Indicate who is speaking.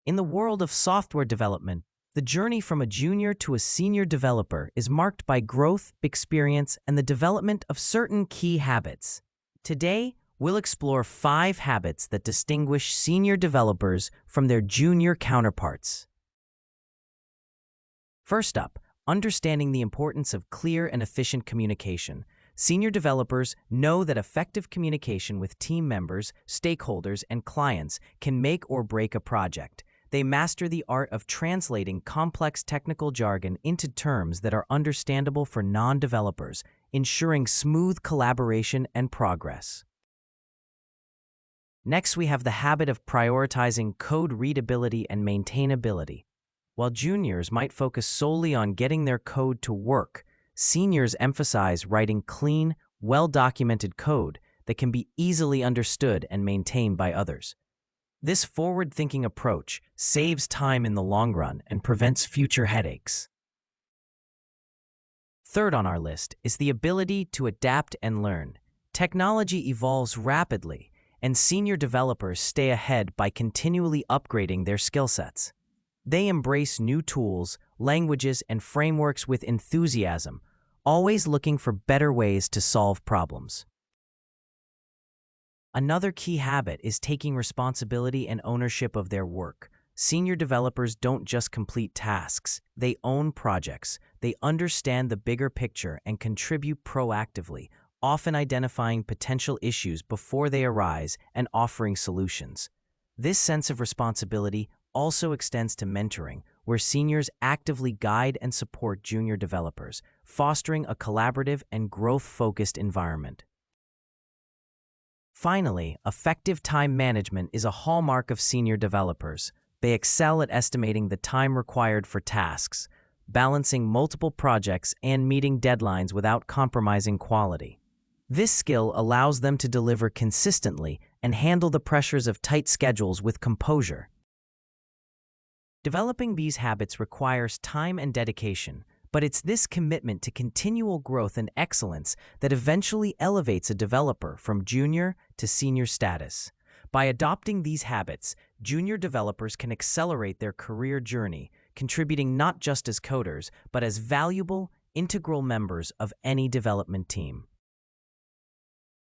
Speaker 1: In the world of software development, the journey from a junior to a senior developer is marked by growth, experience, and the development of certain key habits. Today, we'll explore 5 habits that distinguish senior developers from their junior counterparts. First up, understanding the importance of clear and efficient communication. Senior developers know that effective communication with team members, stakeholders, and clients can make or break a project. They master the art of translating complex technical jargon into terms that are understandable for non-developers, ensuring smooth collaboration and progress. Next, we have the habit of prioritizing code readability and maintainability. While juniors might focus solely on getting their code to work, seniors emphasize writing clean, well-documented code that can be easily understood and maintained by others. This forward-thinking approach saves time in the long run and prevents future headaches. Third on our list is the ability to adapt and learn. Technology evolves rapidly, and senior developers stay ahead by continually upgrading their skill sets. They embrace new tools, languages, and frameworks with enthusiasm, always looking for better ways to solve problems. Another key habit is taking responsibility and ownership of their work. Senior developers don't just complete tasks, they own projects. They understand the bigger picture and contribute proactively, often identifying potential issues before they arise and offering solutions. This sense of responsibility also extends to mentoring, where seniors actively guide and support junior developers, fostering a collaborative and growth-focused environment. Finally, effective time management is a hallmark of senior developers. They excel at estimating the time required for tasks, balancing multiple projects, and meeting deadlines without compromising quality. This skill allows them to deliver consistently and handle the pressures of tight schedules with composure. Developing these habits requires time and dedication, but it's this commitment to continual growth and excellence that eventually elevates a developer from junior to senior status. By adopting these habits, junior developers can accelerate their career journey, contributing not just as coders, but as valuable, integral members of any development team.